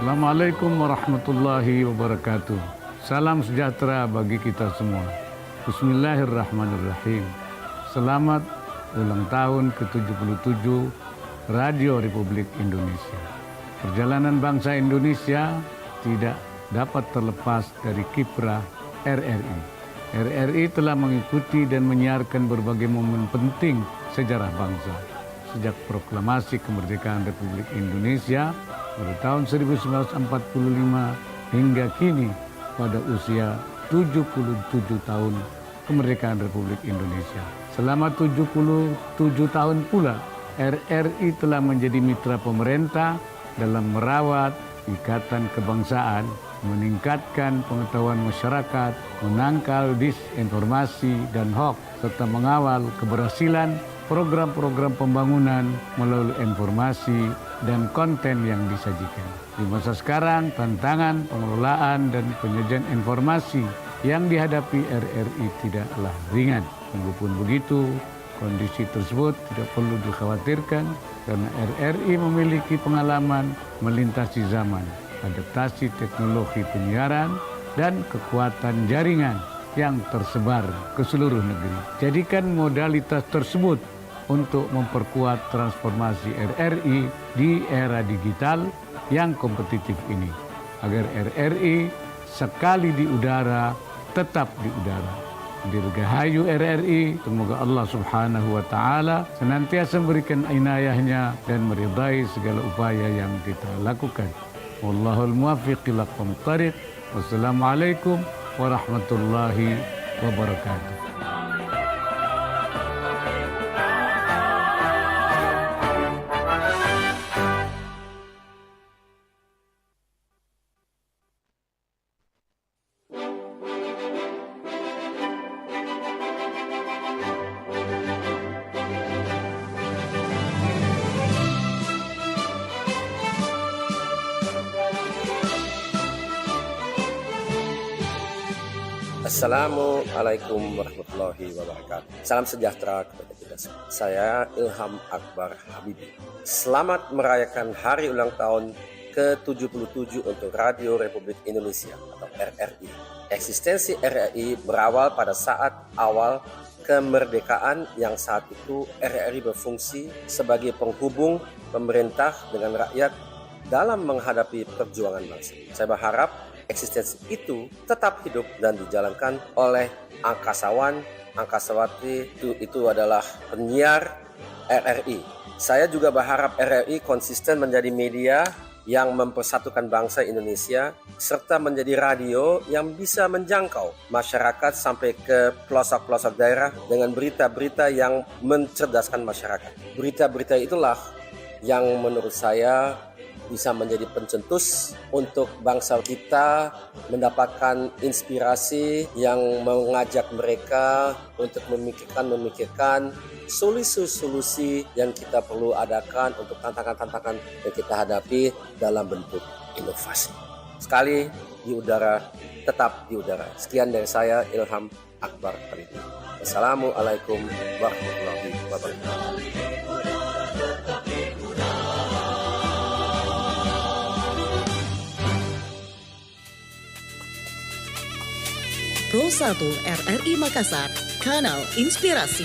Assalamualaikum warahmatullahi wabarakatuh. Salam sejahtera bagi kita semua. Bismillahirrahmanirrahim. Selamat ulang tahun ke-77 Radio Republik Indonesia. Perjalanan bangsa Indonesia tidak dapat terlepas dari kiprah RRI. RRI telah mengikuti dan menyiarkan berbagai momen penting sejarah bangsa. Sejak proklamasi kemerdekaan Republik Indonesia pada tahun 1945 hingga kini pada usia 77 tahun kemerdekaan Republik Indonesia. Selama 77 tahun pula, RRI telah menjadi mitra pemerintah dalam merawat ikatan kebangsaan, meningkatkan pengetahuan masyarakat, menangkal disinformasi dan hoax, serta mengawal keberhasilan program-program pembangunan melalui informasi dan konten yang disajikan. Di masa sekarang, tantangan pengelolaan dan penyajian informasi yang dihadapi RRI tidaklah ringan. Meskipun begitu, kondisi tersebut tidak perlu dikhawatirkan karena RRI memiliki pengalaman melintasi zaman, adaptasi teknologi penyiaran, dan kekuatan jaringan yang tersebar ke seluruh negeri. Jadikan modalitas tersebut untuk memperkuat transformasi RRI di era digital yang kompetitif ini, agar RRI sekali di udara, tetap di udara. Dirgahayu RRI, semoga Allah Subhanahu wa Ta'ala senantiasa memberikan inayahnya dan meridai segala upaya yang kita lakukan. Wallahul muwaffiq ila aqwamit thariq. Wassalamualaikum warahmatullahi wabarakatuh. Assalamualaikum warahmatullahi wabarakatuh. Salam sejahtera kepada kita semua. Saya Ilham Akbar Habibi. Selamat merayakan hari ulang tahun ke-77 untuk Radio Republik Indonesia atau RRI. Eksistensi RRI berawal pada saat awal kemerdekaan yang saat itu RRI berfungsi sebagai penghubung pemerintah dengan rakyat dalam menghadapi perjuangan bangsa. Saya berharap eksistensi itu tetap hidup dan dijalankan oleh angkasawan, angkasawati itu adalah penyiar RRI. Saya juga berharap RRI konsisten menjadi media yang mempersatukan bangsa Indonesia serta menjadi radio yang bisa menjangkau masyarakat sampai ke pelosok-pelosok daerah dengan berita-berita yang mencerdaskan masyarakat. Berita-berita itulah yang menurut saya bisa menjadi pencetus untuk bangsa kita mendapatkan inspirasi yang mengajak mereka untuk memikirkan solusi-solusi yang kita perlu adakan untuk tantangan-tantangan yang kita hadapi dalam bentuk inovasi. Sekali di udara, tetap di udara. Sekian dari saya, Ilham Akbar Habibi. Assalamualaikum warahmatullahi wabarakatuh. Pro 1 RRI Makassar, Kanal Inspirasi.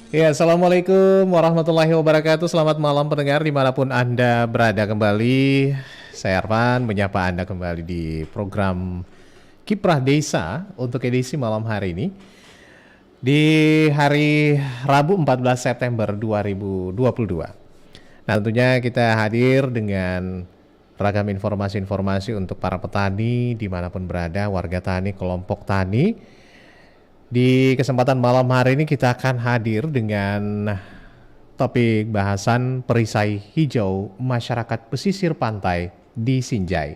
Ya, Assalamualaikum warahmatullahi wabarakatuh. Selamat malam pendengar dimanapun Anda berada kembali. Saya Arfan menyapa Anda kembali di program Kiprah Desa untuk edisi malam hari ini. Di hari Rabu 14 September 2022. Nah, tentunya kita hadir dengan ragam informasi-informasi untuk para petani dimanapun berada, warga tani, kelompok tani. Di kesempatan malam hari ini kita akan hadir dengan topik bahasan perisai hijau masyarakat pesisir pantai di Sinjai.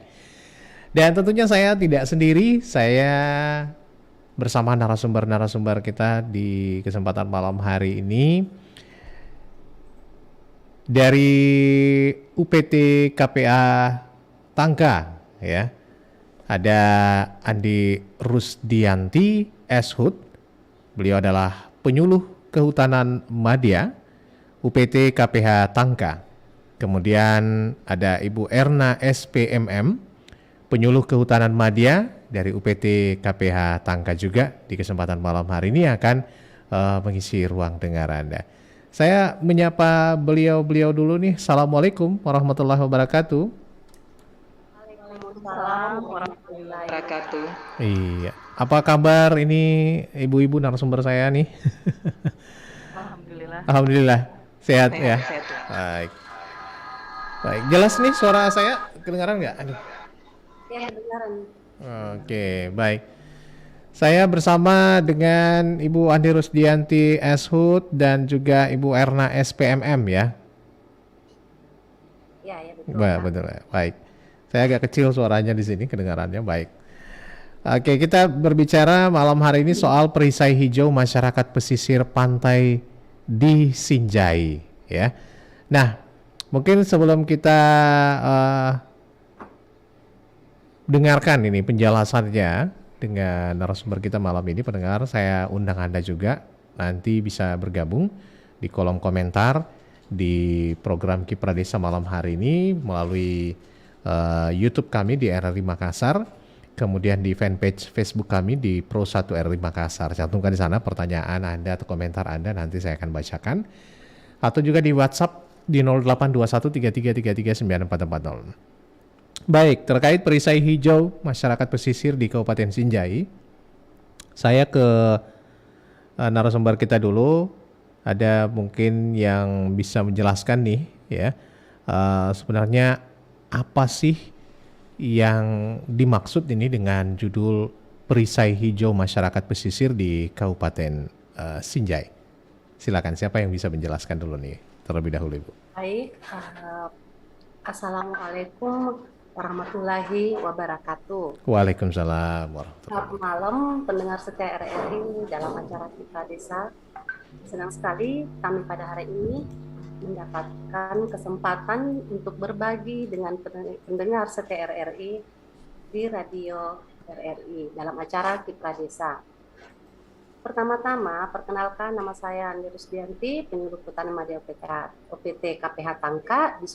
Dan tentunya saya tidak sendiri, saya bersama narasumber-narasumber kita di kesempatan malam hari ini dari UPT KPA Tangka ya. Ada Andi Rusdianti Eshut. Beliau adalah penyuluh Kehutanan Madya UPT KPH Tangka. Kemudian ada Ibu Erna SPMM, penyuluh Kehutanan Madya dari UPT KPH Tangka juga. Di kesempatan malam hari ini akan mengisi ruang dengar Anda. Saya menyapa beliau-beliau dulu nih. Assalamualaikum warahmatullahi wabarakatuh. Waalaikumsalam warahmatullahi wabarakatuh. Iya, apa kabar ini ibu-ibu narasumber saya nih? Alhamdulillah. Alhamdulillah, sehat ya. Sehat. Baik. Baik, jelas nih suara saya kedengaran nggak? Aduh. Ya, kedengaran. Oke, baik. Saya bersama dengan Ibu Andi Rusdianti Eshut dan juga Ibu Erna SPMM ya. Ya, betul. Betul. Baik. Saya agak kecil suaranya di sini kedengarannya. Baik. Oke, kita berbicara malam hari ini soal perisai hijau masyarakat pesisir pantai di Sinjai ya. Nah, mungkin sebelum kita dengarkan ini penjelasannya dengan narasumber kita malam ini, pendengar, saya undang Anda juga nanti bisa bergabung di kolom komentar di program Kiprah Desa malam hari ini melalui YouTube kami di RRI Makassar, kemudian di fanpage Facebook kami di Pro1 RRI Makassar. Cantumkan di sana pertanyaan Anda atau komentar Anda, nanti saya akan bacakan. Atau juga di WhatsApp di 082133339440. Baik, terkait perisai hijau masyarakat pesisir di Kabupaten Sinjai, saya ke narasumber kita dulu. Ada mungkin yang bisa menjelaskan nih ya, sebenarnya apa sih yang dimaksud ini dengan judul perisai hijau masyarakat pesisir di Kabupaten Sinjai. Silakan, siapa yang bisa menjelaskan dulu nih terlebih dahulu, Ibu. Baik, Assalamualaikum warahmatullahi wabarakatuh. Waalaikumsalam warahmatullahi Selamat malam pendengar setia RRI dalam acara Kiprah Desa. Senang sekali kami pada hari ini mendapatkan kesempatan untuk berbagi dengan pendengar setia RRI di radio RRI dalam acara Kiprah Desa. Pertama-tama, perkenalkan, nama saya Andi Rusdianti, penyuluh Kehutanan Madya UPT KPH Tangka di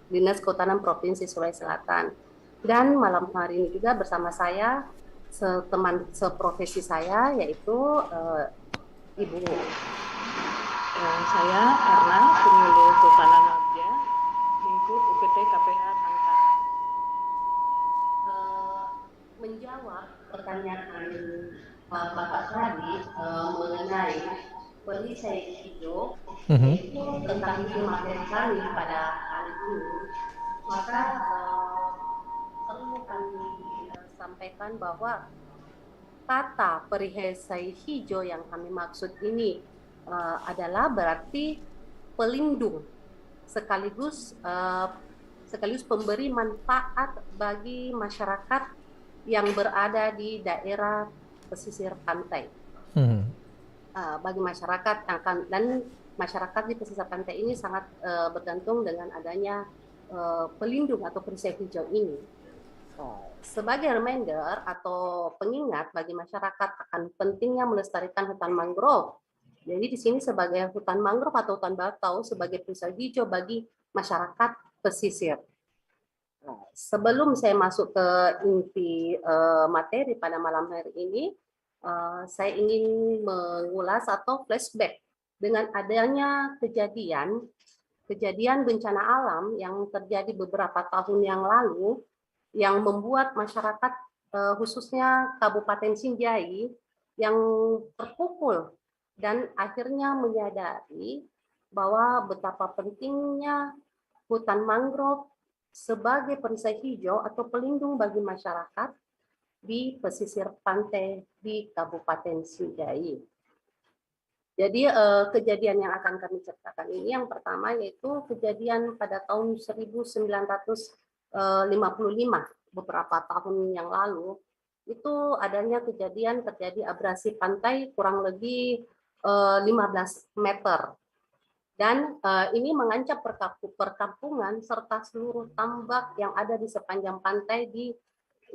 Dinas Kehutanan Provinsi Sulawesi Selatan. Dan malam hari ini juga bersama saya teman seprofesi saya, yaitu Ibu Saya Erna, penyuluh Kehutanan Madya, lingkup UPT KPH Tangka. Menjawab pertanyaan Bapak tadi mengenai perisai hijau, itu tentang uji materi kami pada hari ini, maka perlu kami sampaikan bahwa kata perisai hijau yang kami maksud ini adalah berarti pelindung sekaligus pemberi manfaat bagi masyarakat yang berada di daerah pesisir pantai. Bagi masyarakat dan masyarakat di pesisir pantai ini sangat bergantung dengan adanya pelindung atau perisai hijau ini. Sebagai reminder atau pengingat bagi masyarakat akan pentingnya melestarikan hutan mangrove. Jadi di sini sebagai hutan mangrove atau hutan bakau sebagai perisai hijau bagi masyarakat pesisir. Sebelum saya masuk ke inti materi pada malam hari ini, saya ingin mengulas atau flashback dengan adanya kejadian bencana alam yang terjadi beberapa tahun yang lalu yang membuat masyarakat khususnya Kabupaten Sinjai yang terpukul dan akhirnya menyadari bahwa betapa pentingnya hutan mangrove sebagai perisai hijau atau pelindung bagi masyarakat di pesisir pantai di Kabupaten Sinjai. Jadi kejadian yang akan kami ceritakan ini yang pertama yaitu kejadian pada tahun 1955, beberapa tahun yang lalu, itu adanya kejadian terjadi abrasi pantai kurang lebih 15 meter. Dan ini mengancam perkampungan serta seluruh tambak yang ada di sepanjang pantai di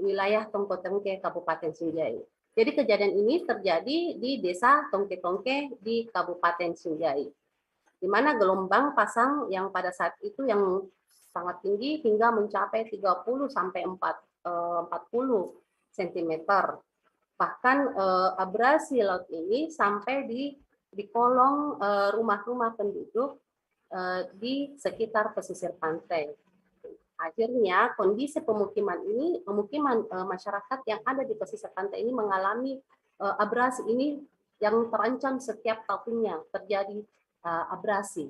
wilayah Tongko-Tengke, Kabupaten Sinjai. Jadi kejadian ini terjadi di desa Tongke-Tongke di Kabupaten Sinjai, di mana gelombang pasang yang pada saat itu yang sangat tinggi hingga mencapai 30 sampai 40 cm. Bahkan abrasi laut ini sampai di kolong rumah-rumah penduduk di sekitar pesisir pantai. Akhirnya kondisi pemukiman masyarakat yang ada di pesisir pantai ini mengalami abrasi ini yang terancam setiap tahunnya terjadi abrasi.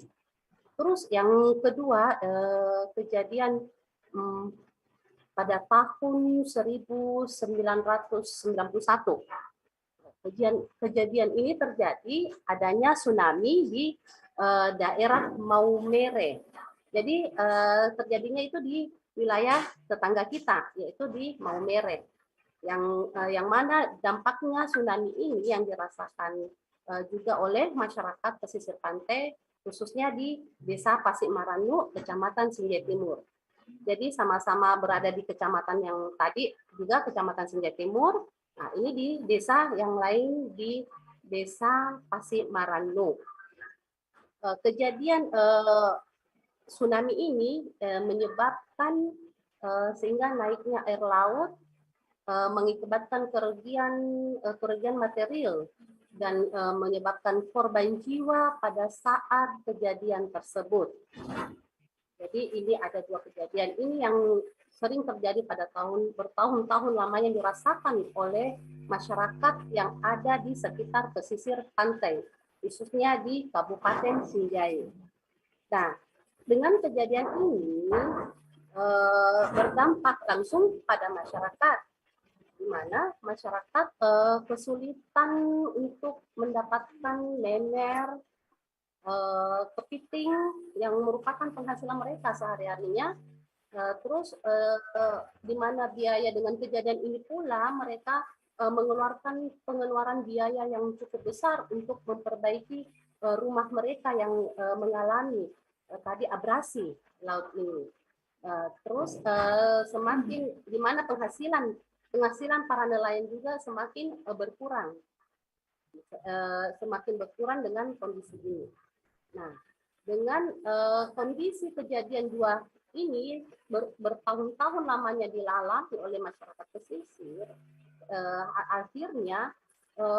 Terus yang kedua kejadian pada tahun 1991. Kejadian ini terjadi adanya tsunami di daerah Maumere. Jadi terjadinya itu di wilayah tetangga kita, yaitu di Maumere. Yang mana dampaknya tsunami ini yang dirasakan juga oleh masyarakat pesisir pantai, khususnya di Desa Pasik Maranu, Kecamatan Sinjai Timur. Jadi sama-sama berada di kecamatan yang tadi, juga Kecamatan Sinjai Timur. Nah, ini di desa yang lain di Desa Pasik Maranu. Kejadian tsunami ini menyebabkan sehingga naiknya air laut mengakibatkan kerugian material dan menyebabkan korban jiwa pada saat kejadian tersebut. Jadi ini ada dua kejadian ini yang sering terjadi pada bertahun-tahun lamanya dirasakan oleh masyarakat yang ada di sekitar pesisir pantai, khususnya di Kabupaten Sinjai. Nah, dengan kejadian ini berdampak langsung pada masyarakat, di mana masyarakat kesulitan untuk mendapatkan lener, kepiting yang merupakan penghasilan mereka sehari-harinya. Terus di mana biaya dengan kejadian ini pula mereka mengeluarkan pengeluaran biaya yang cukup besar untuk memperbaiki rumah mereka yang mengalami tadi abrasi laut ini. Terus semakin di mana penghasilan para nelayan juga semakin berkurang dengan kondisi ini. Nah, dengan kondisi kejadian dua ini bertahun-tahun lamanya dilalami oleh masyarakat pesisir, akhirnya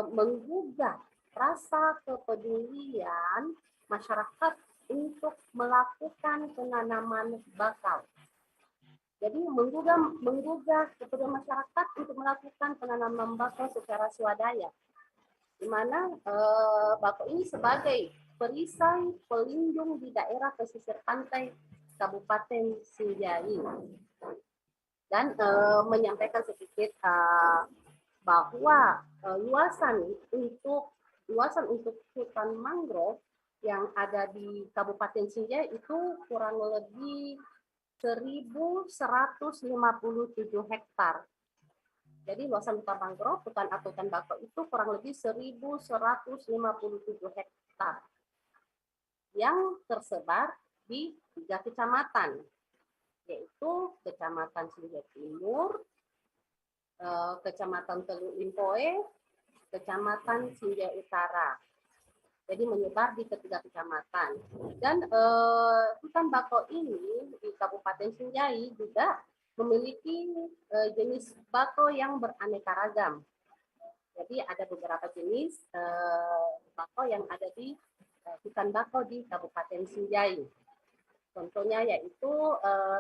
menggugah rasa kepedulian masyarakat untuk melakukan penanaman bakau. Jadi menggugah kepedulian masyarakat untuk melakukan penanaman bakau secara swadaya, di mana bakau ini sebagai perisai pelindung di daerah pesisir pantai Kabupaten Sinjai, dan menyampaikan sedikit bahwa luasan untuk hutan mangrove yang ada di Kabupaten Sinjai itu kurang lebih 1.157 hektar. Jadi luasan hutan mangrove, hutan bakau itu kurang lebih 1.157 hektar yang tersebar di 3 kecamatan, yaitu Kecamatan Sinjai Timur, Kecamatan Teluk Limpoe, Kecamatan Sinjai Utara. Jadi menyebar di ketiga kecamatan. Dan hutan bakau ini di Kabupaten Sinjai juga memiliki jenis bakau yang beraneka ragam. Jadi ada beberapa jenis bakau yang ada di hutan bakau di Kabupaten Sinjai. Contohnya yaitu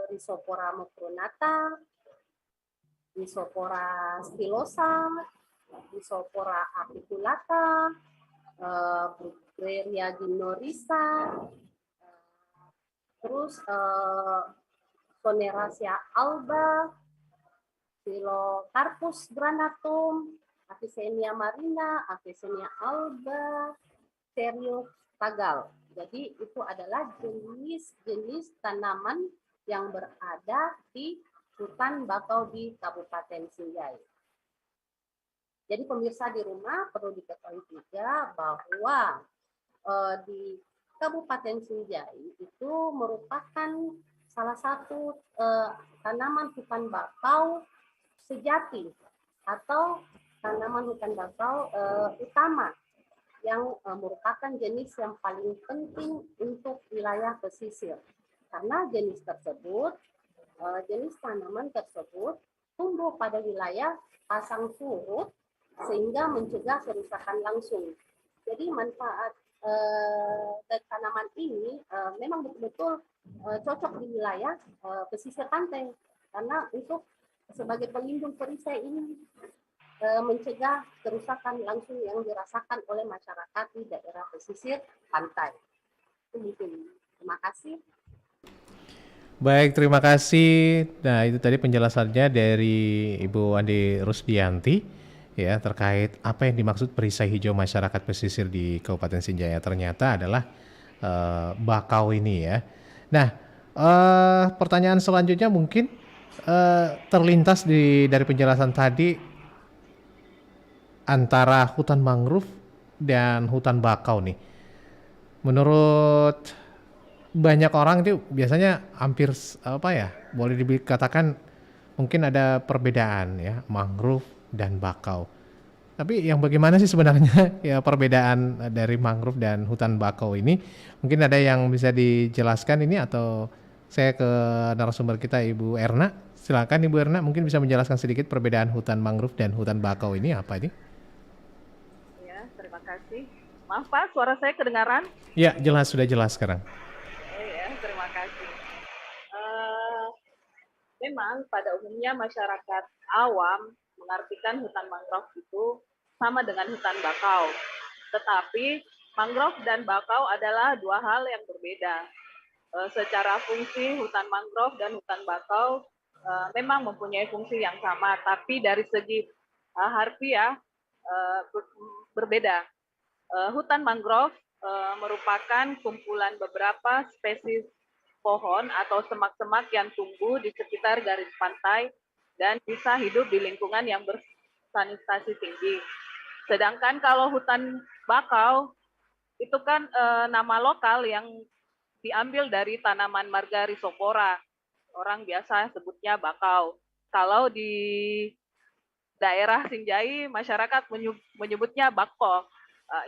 Rhizopora macronata, Rhizopora stylosa, Rhizopora apiculata, Bruguiera gymnorrhiza, terus Phoneraceae alba, Phylocarpus granatum, Avicennia marina, Avicennia alba, Seriotagal. Jadi itu adalah jenis-jenis tanaman yang berada di hutan bakau di Kabupaten Sinjai. Jadi pemirsa di rumah perlu diketahui juga bahwa di Kabupaten Sinjai itu merupakan salah satu tanaman hutan bakau sejati atau tanaman hutan bakau utama yang merupakan jenis yang paling penting untuk wilayah pesisir. Karena jenis tanaman tersebut tumbuh pada wilayah pasang surut sehingga mencegah kerusakan langsung. Jadi manfaat dari tanaman ini memang betul-betul cocok di wilayah pesisir pantai karena untuk sebagai pelindung perisai ini mencegah kerusakan langsung yang dirasakan oleh masyarakat di daerah pesisir pantai. Itu mungkin. Terima kasih. Baik, terima kasih. Nah, itu tadi penjelasannya dari Ibu Andi Rusdianti ya terkait apa yang dimaksud perisai hijau masyarakat pesisir di Kabupaten Sinjaya. Ternyata adalah bakau ini ya. Nah, pertanyaan selanjutnya mungkin terlintas dari penjelasan tadi antara hutan mangrove dan hutan bakau nih. Menurut banyak orang itu biasanya hampir boleh dikatakan mungkin ada perbedaan ya mangrove dan bakau. Tapi yang bagaimana sih sebenarnya ya perbedaan dari mangrove dan hutan bakau ini? Mungkin ada yang bisa dijelaskan ini atau saya ke narasumber kita Ibu Erna. Silakan Ibu Erna mungkin bisa menjelaskan sedikit perbedaan hutan mangrove dan hutan bakau ini apa ini? Terima kasih. Maaf Pak, suara saya kedengaran? Ya, jelas, sudah jelas sekarang. Terima kasih. Memang pada umumnya masyarakat awam mengartikan hutan mangrove itu sama dengan hutan bakau. Tetapi mangrove dan bakau adalah dua hal yang berbeda. Secara fungsi hutan mangrove dan hutan bakau memang mempunyai fungsi yang sama, tapi dari segi harfiah berbeda. Hutan mangrove merupakan kumpulan beberapa spesies pohon atau semak-semak yang tumbuh di sekitar garis pantai dan bisa hidup di lingkungan yang bersanitasi tinggi. Sedangkan kalau hutan bakau itu kan nama lokal yang diambil dari tanaman Marga rhizophora. Orang biasa sebutnya bakau. Kalau di daerah Sinjai, masyarakat menyebutnya bakau.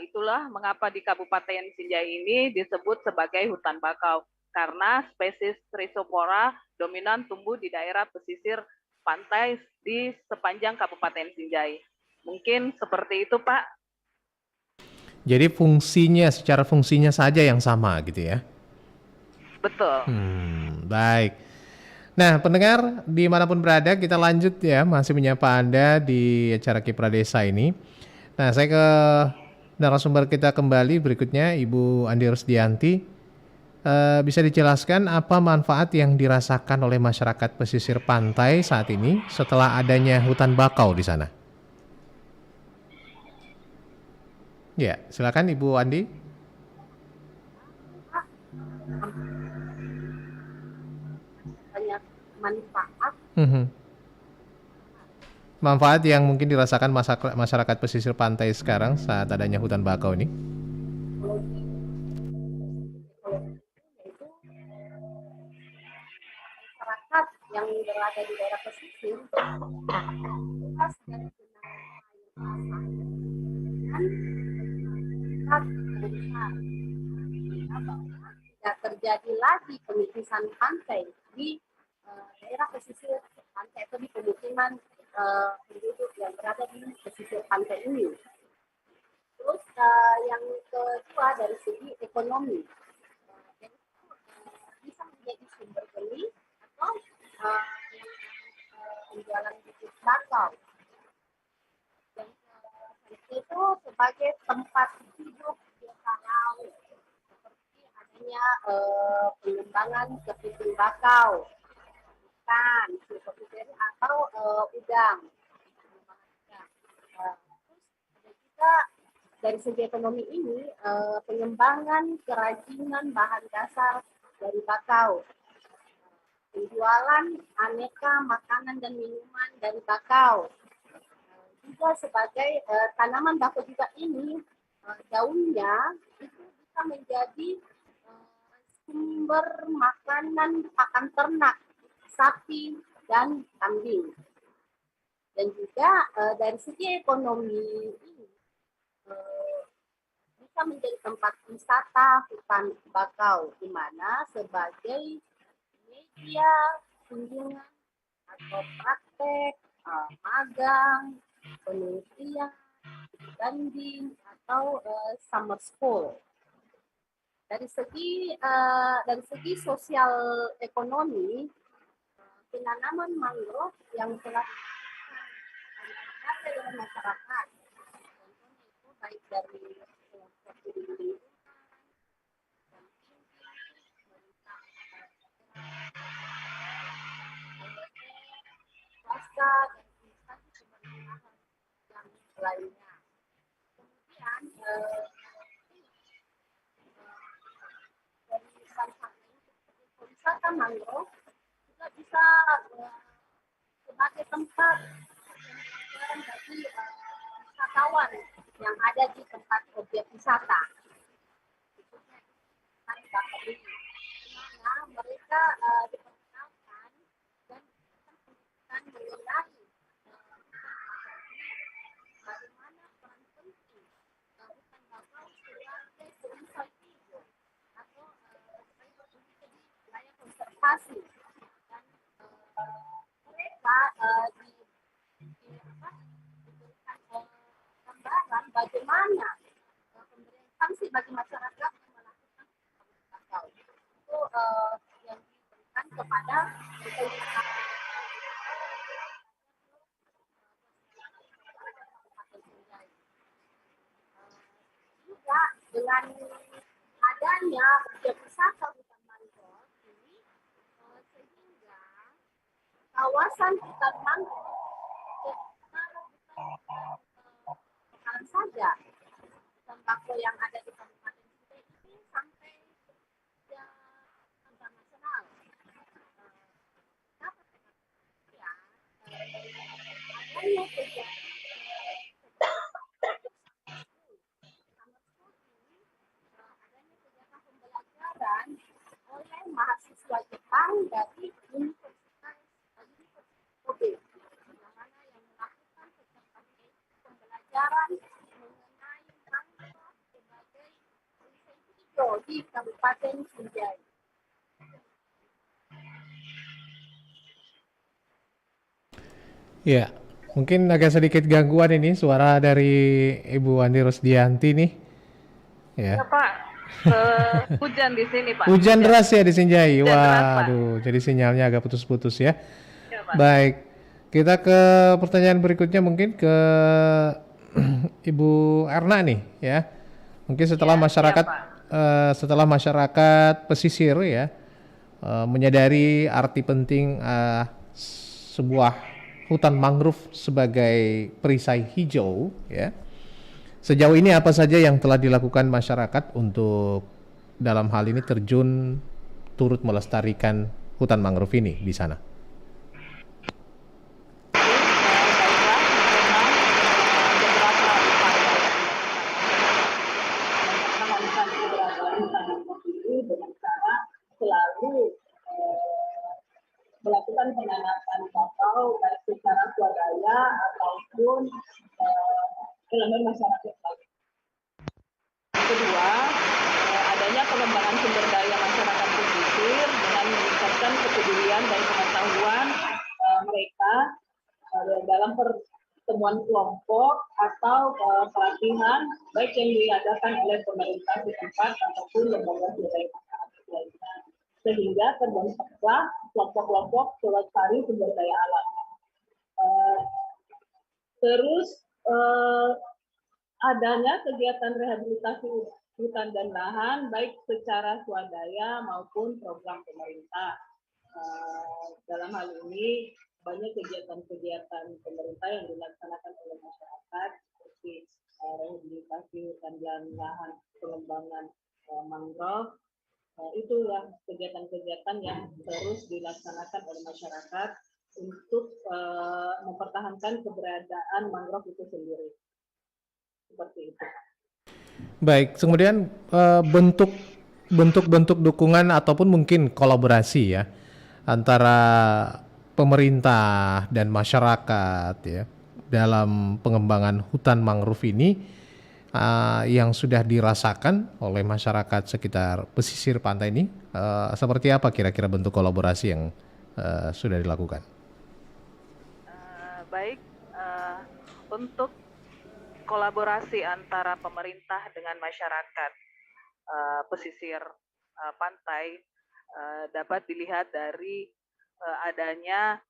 Itulah mengapa di Kabupaten Sinjai ini disebut sebagai hutan bakau. Karena spesies Rhizophora dominan tumbuh di daerah pesisir pantai di sepanjang Kabupaten Sinjai. Mungkin seperti itu, Pak. Jadi secara fungsinya saja yang sama gitu ya? Betul. Baik. Nah, pendengar dimanapun berada, kita lanjut ya, masih menyapa Anda di acara Kipra Desa ini. Nah, saya ke narasumber kita kembali berikutnya, Ibu Andi Rusdianti. Bisa dijelaskan apa manfaat yang dirasakan oleh masyarakat pesisir pantai saat ini setelah adanya hutan bakau di sana? Ya, silakan Ibu Andi. Banyak manfaat. Manfaat yang mungkin dirasakan masyarakat pesisir pantai sekarang saat adanya hutan bakau ini? Yaitu masyarakat yang berada di daerah pesisir bebas dari tidak terjadi lagi pemikisan pantai di daerah pesisir pantai atau di pemukiman penduduk yang berada di pesisir pantai ini. Terus yang kedua dari segi ekonomi, bisa menjadi sumber beli atau penjualan bibit bakau. Dan itu sebagai tempat hidup desa laut, seperti adanya pengembangan kepiting bakau, ikan, seperti atau udang. Terus ada juga dari segi ekonomi ini, pengembangan kerajinan bahan dasar dari bakau, penjualan aneka makanan dan minuman dari bakau, juga sebagai tanaman bakau juga ini, daunnya itu bisa menjadi sumber makanan pakan ternak sapi dan kambing. Dan juga dari segi ekonomi ini bisa menjadi tempat wisata hutan bakau, di mana sebagai media kunjungan atau praktek magang, penelitian, banding atau summer school. Dari segi sosial ekonomi, penanaman mangrove yang telah dengan masyarakat, contohnya itu baik dari kelompok peduli swasta dan instansi pemerintahan yang lainnya. Kemudian dari wisata mangrove juga bisa sebagai tempat pembelajaran bagi wisatawan yang ada di tempat objek wisata, khususnya di Bakau ini, di mana mereka diperkenalkan dan pendidikan mengenai bagaimana peran penting hutan bakau sebagai perisai hijau atau sebagai wilayah konservasi, dan mereka diberikan gambaran bagaimana pemberian sanksi bagi masyarakat yang melakukan bakau itu yang diberikan kepada juga dengan adanya objek wisata hutan mangrove ini, sehingga kawasan hutan mangrove bukan saja hutan bakau yang ada di Kabupaten Sinte ini sampai ke taman nasional. Adanya kegiatan pembelajaran oleh mahasiswa Jepang dari Universitas Kobe, yang mana yang melakukan pembelajaran mengenai mangrove sebagai perisai hijau di Kabupaten Sinjai. Ya, mungkin agak sedikit gangguan ini suara dari Ibu Andi Rusdianti nih. Ya Ya. Pak, hujan di sini Pak. Hujan deras ya di Sinjai. Hujan deras, Pak. Waduh, jadi sinyalnya agak putus-putus ya. Ya, Pak. Baik, kita ke pertanyaan berikutnya mungkin ke Ibu Erna nih ya. Mungkin setelah masyarakat setelah masyarakat pesisir ya menyadari arti penting sebuah hutan mangrove sebagai perisai hijau ya. Sejauh ini apa saja yang telah dilakukan masyarakat untuk dalam hal ini terjun turut melestarikan hutan mangrove ini di sana? Selalu melakukan penanaman bakau baik secara swadaya ataupun elemen masyarakat lain. Kedua, adanya pengembangan sumber daya masyarakat pesisir dengan meningkatkan kepedulian dan pengetahuan mereka dalam pertemuan kelompok atau pelatihan baik yang diadakan oleh pemerintah setempat ataupun lembaga swadaya masyarakat lainnya, sehingga terbentuklah kelompok-kelompok pelestari sumber daya alam. Terus adanya kegiatan rehabilitasi hutan dan lahan baik secara swadaya maupun program pemerintah. Dalam hal ini banyak kegiatan-kegiatan pemerintah yang dilaksanakan oleh masyarakat seperti rehabilitasi hutan dan lahan pengembangan mangrove. Itulah kegiatan-kegiatan yang terus dilaksanakan oleh masyarakat untuk mempertahankan keberadaan mangrove itu sendiri. Seperti itu. Baik, kemudian bentuk-bentuk dukungan ataupun mungkin kolaborasi ya antara pemerintah dan masyarakat ya dalam pengembangan hutan mangrove ini yang sudah dirasakan oleh masyarakat sekitar pesisir pantai ini, seperti apa kira-kira bentuk kolaborasi yang sudah dilakukan? Baik, untuk kolaborasi antara pemerintah dengan masyarakat pesisir pantai dapat dilihat dari adanya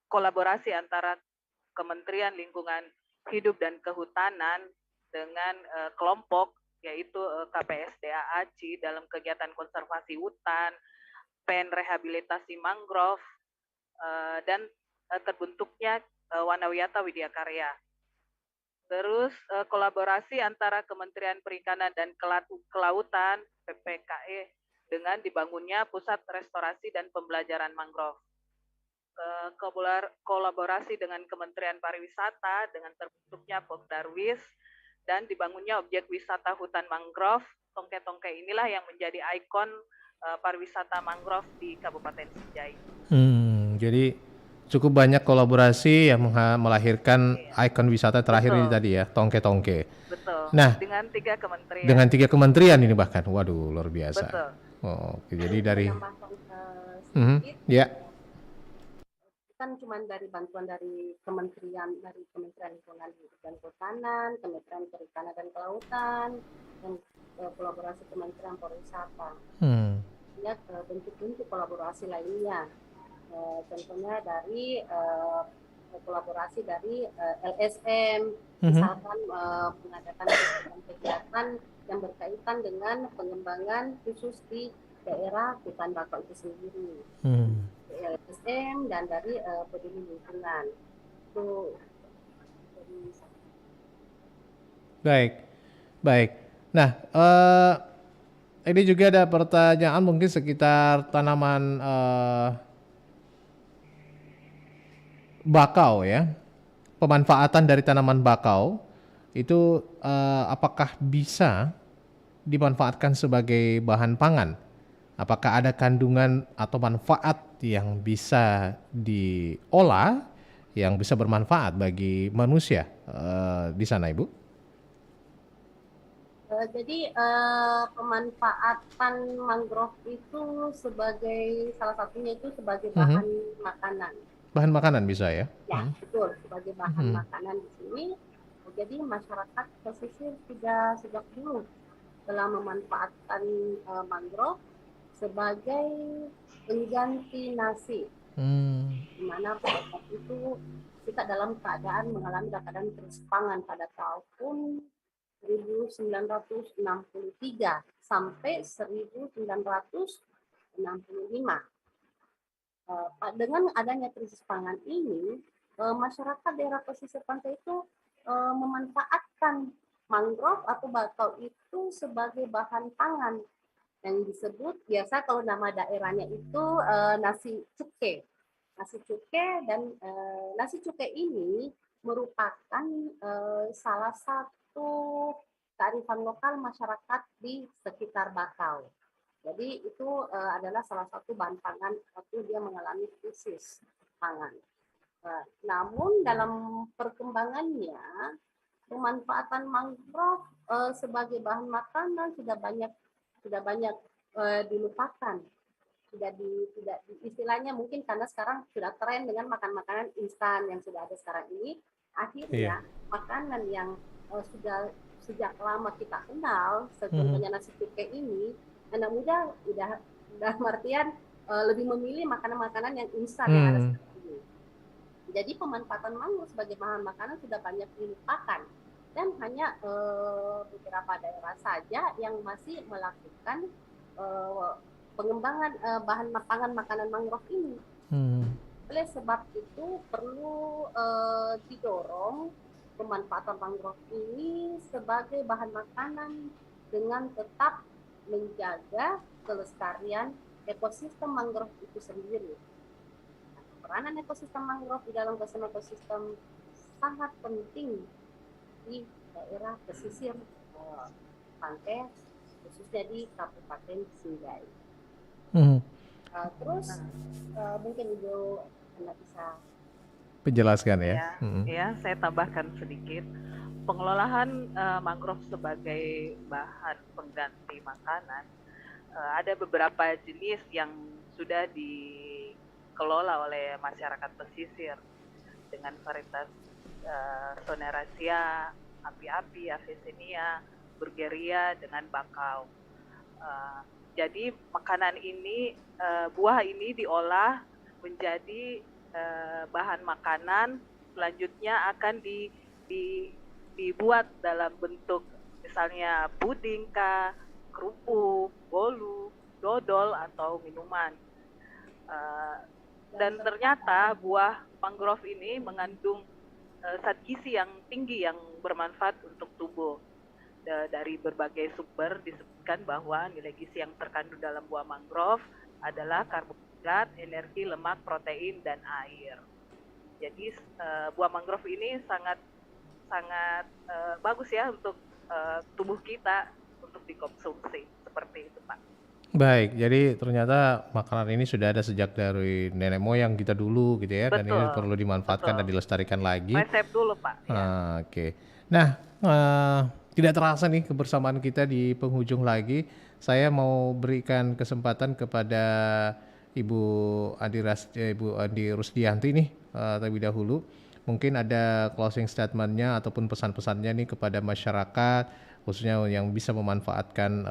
kolaborasi antara Kementerian Lingkungan Hidup dan Kehutanan dengan kelompok yaitu KPSDA ACI dalam kegiatan konservasi hutan, pen rehabilitasi mangrove, dan terbentuknya Wanawiyata Widya Karya. Terus kolaborasi antara Kementerian Perikanan dan Kelautan PPKE dengan dibangunnya Pusat Restorasi dan Pembelajaran Mangrove. Kolaborasi dengan Kementerian Pariwisata dengan terbentuknya Pokdarwis dan dibangunnya objek wisata hutan mangrove. Tongke-tongke inilah yang menjadi ikon pariwisata mangrove di Kabupaten Sinjai. Jadi cukup banyak kolaborasi yang melahirkan ikon wisata terakhir ini tadi ya, tongke-tongke. Betul. Nah, dengan 3 kementerian. Dengan 3 kementerian ini bahkan, waduh luar biasa. Betul. Oh, oke, jadi dari sedikit, kan cuma dari bantuan dari Kementerian Lingkungan Hidup dan Kehutanan, Kementerian Perikanan dan Kelautan, dan kolaborasi Kementerian Pariwisata. Ya, bentuk-bentuk kolaborasi lainnya. Contohnya dari kolaborasi dari LSM, misalkan mengadakan kegiatan yang berkaitan dengan pengembangan khusus di daerah hutan bakau itu sendiri. LSM dan dari peduli lingkungan. Itu baik. Nah, ini juga ada pertanyaan mungkin sekitar tanaman bakau ya, pemanfaatan dari tanaman bakau itu apakah bisa dimanfaatkan sebagai bahan pangan? Apakah ada kandungan atau manfaat yang bisa diolah yang bisa bermanfaat bagi manusia di sana, Ibu? Jadi pemanfaatan mangrove itu sebagai salah satunya itu sebagai bahan makanan. Bahan makanan bisa ya? Ya, betul, sebagai bahan makanan di sini. Jadi masyarakat pesisir sudah sejak dulu telah memanfaatkan mangrove sebagai pengganti nasi. Di mana pada saat itu kita dalam keadaan mengalami keadaan krisis pangan pada tahun 1963 sampai 1965. Dengan adanya krisis pangan ini, masyarakat daerah pesisir pantai itu memanfaatkan mangrove atau bakau itu sebagai bahan pangan yang disebut biasa kalau nama daerahnya itu nasi cuke. Nasi cuke dan nasi cuke ini merupakan salah satu kearifan lokal masyarakat di sekitar bakau. Jadi itu adalah salah satu bahan pangan waktu dia mengalami krisis pangan. Namun dalam perkembangannya pemanfaatan mangrove sebagai bahan makanan sudah banyak dilupakan, tidak istilahnya mungkin karena sekarang sudah tren dengan makan makanan instan yang sudah ada sekarang ini, akhirnya makanan yang sudah sejak lama kita kenal, contohnya nasi cuke ini, anak muda udah artian lebih memilih makanan-makanan yang instan yang ada sekarang ini. Jadi pemanfaatan mangrove sebagai bahan makanan sudah banyak dilupakan. Dan hanya beberapa daerah saja yang masih melakukan pengembangan bahan pangan makanan mangrove ini. Oleh sebab itu perlu didorong pemanfaatan mangrove ini sebagai bahan makanan dengan tetap menjaga kelestarian ekosistem mangrove itu sendiri. Peranan ekosistem mangrove di dalam kelestarian ekosistem sangat penting di daerah pesisir pantai, khususnya di Kabupaten Sinjai. Terus mungkin Ibu Anda bisa Penjelaskan ya. Ya, ya, saya tambahkan sedikit. Pengelolaan mangrove sebagai bahan pengganti makanan, ada beberapa jenis yang sudah dikelola oleh masyarakat pesisir dengan varietas Soneraceae, api-api, Avicennia, Burgeria dengan bakau. Jadi makanan ini, buah ini diolah menjadi bahan makanan, selanjutnya akan dibuat dalam bentuk misalnya puding, kerupuk, bolu, dodol atau minuman. Dan ternyata buah mangrove ini mengandung zat gizi yang tinggi yang bermanfaat untuk tubuh. Dari berbagai sumber disebutkan bahwa nilai gizi yang terkandung dalam buah mangrove adalah karbohidrat, energi, lemak, protein, dan air. Jadi buah mangrove ini sangat bagus ya untuk tubuh kita untuk dikonsumsi, seperti itu Pak. Baik, jadi ternyata makanan ini sudah ada sejak dari nenek moyang kita dulu gitu ya, dan ini Betul, perlu dimanfaatkan dan betul. dilestarikan lagi. Resep dulu Pak. Ya. Oke. Nah, tidak terasa nih kebersamaan kita di penghujung lagi. Saya mau berikan kesempatan kepada Ibu Andi Rusdianti nih terlebih dahulu. Mungkin ada closing statement-nya ataupun pesan-pesannya nih kepada masyarakat, khususnya yang bisa memanfaatkan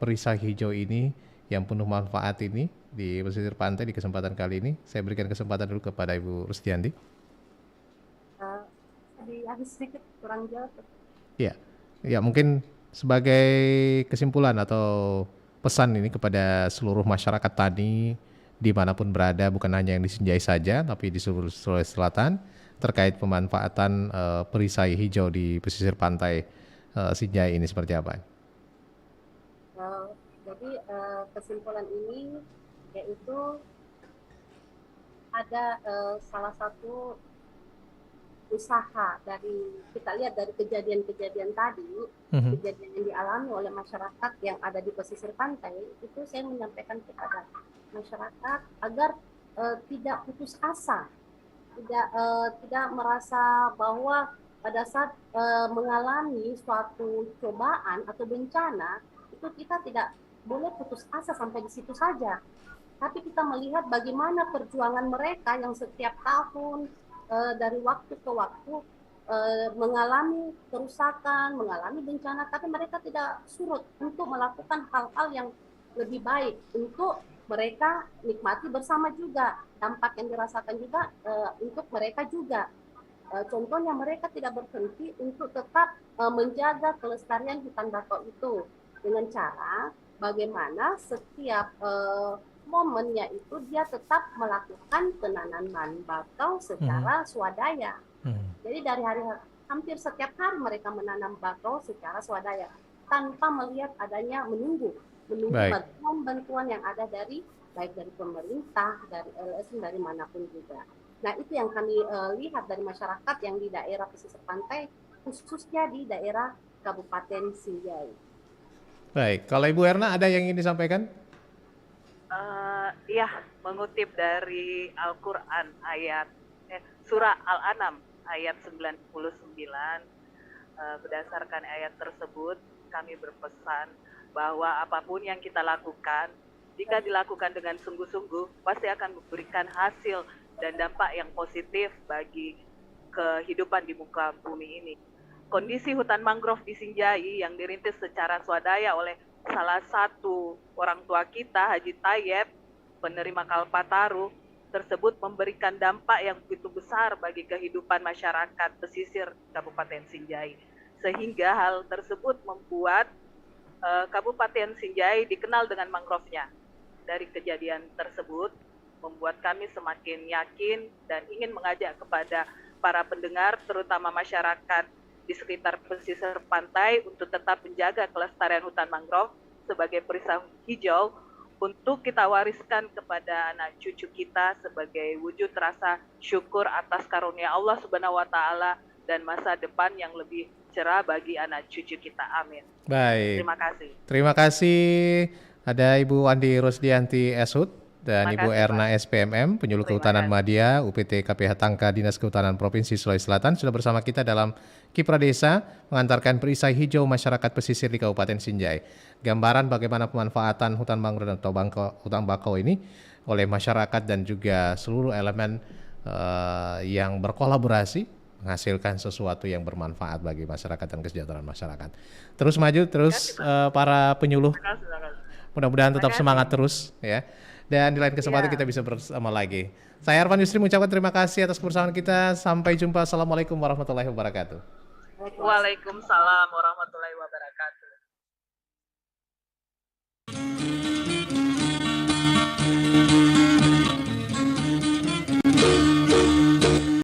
perisai hijau ini yang penuh manfaat ini di pesisir pantai di kesempatan kali ini. Saya berikan kesempatan dulu kepada Ibu Rusdianti. habis sedikit kurang jauh. Ya mungkin sebagai kesimpulan atau pesan ini kepada seluruh masyarakat tani dimanapun berada, bukan hanya yang di Sinjai saja, tapi di seluruh Sulawesi Selatan, terkait pemanfaatan perisai hijau di pesisir pantai Sinjai ini seperti apa? Jadi kesimpulan ini yaitu ada salah satu usaha dari, kita lihat dari kejadian-kejadian tadi, kejadian yang dialami oleh masyarakat yang ada di pesisir pantai, itu saya menyampaikan kepada masyarakat agar tidak putus asa, tidak merasa bahwa pada saat mengalami suatu cobaan atau bencana itu kita tidak boleh putus asa sampai di situ saja, tapi kita melihat bagaimana perjuangan mereka yang setiap tahun dari waktu ke waktu mengalami kerusakan, mengalami bencana, tapi mereka tidak surut untuk melakukan hal-hal yang lebih baik untuk mereka nikmati bersama juga, dampak yang dirasakan juga untuk mereka juga. Contohnya mereka tidak berhenti untuk tetap menjaga kelestarian hutan bakau itu dengan cara bagaimana setiap momennya itu dia tetap melakukan penanaman bakau secara swadaya. Jadi dari hampir setiap hari mereka menanam bakau secara swadaya tanpa melihat adanya menunggu bantuan-bantuan yang ada dari baik dari pemerintah, dari LSM, dari manapun juga. Nah itu yang kami lihat dari masyarakat yang di daerah pesisir pantai, khususnya di daerah Kabupaten Sinjai. Baik, kalau Ibu Erna ada yang ingin disampaikan? Ya, mengutip dari Al-Quran ayat surah Al-An'am ayat 99, berdasarkan ayat tersebut kami berpesan bahwa apapun yang kita lakukan, jika dilakukan dengan sungguh-sungguh, pasti akan memberikan hasil dan dampak yang positif bagi kehidupan di muka bumi ini. Kondisi hutan mangrove di Sinjai yang dirintis secara swadaya oleh salah satu orang tua kita, Haji Tayyep, penerima Kalpataru, tersebut memberikan dampak yang begitu besar bagi kehidupan masyarakat pesisir Kabupaten Sinjai. Sehingga hal tersebut membuat Kabupaten Sinjai dikenal dengan mangrove-nya. Dari kejadian tersebut membuat kami semakin yakin dan ingin mengajak kepada para pendengar, terutama masyarakat di sekitar pesisir pantai untuk tetap menjaga kelestarian hutan mangrove sebagai perisai hijau untuk kita wariskan kepada anak cucu kita sebagai wujud rasa syukur atas karunia Allah Subhanahu wa taala dan masa depan yang lebih cerah bagi anak cucu kita. Amin. Baik. Terima kasih. Terima kasih. Ada Ibu Andi Rusdianti Esud dan Terima Ibu kasih, Erna SPMM, penyuluh Terima Kehutanan kasih. Madya, UPT KPH Tangka, Dinas Kehutanan Provinsi Sulawesi Selatan sudah bersama kita dalam Kiprah Desa mengantarkan perisai hijau masyarakat pesisir di Kabupaten Sinjai. Gambaran bagaimana pemanfaatan hutan mangrove atau hutan bakau ini oleh masyarakat dan juga seluruh elemen yang berkolaborasi menghasilkan sesuatu yang bermanfaat bagi masyarakat dan kesejahteraan masyarakat. Terus maju, terus para penyuluh. Terima kasih. Mudah-mudahan tetap Terima kasih. semangat terus ya. Dan di lain kesempatan Iya. kita bisa bersama lagi. Saya Arfan Yusri mengucapkan terima kasih atas kebersamaan kita. Sampai jumpa. Assalamualaikum warahmatullahi wabarakatuh. Waalaikumsalam warahmatullahi wabarakatuh.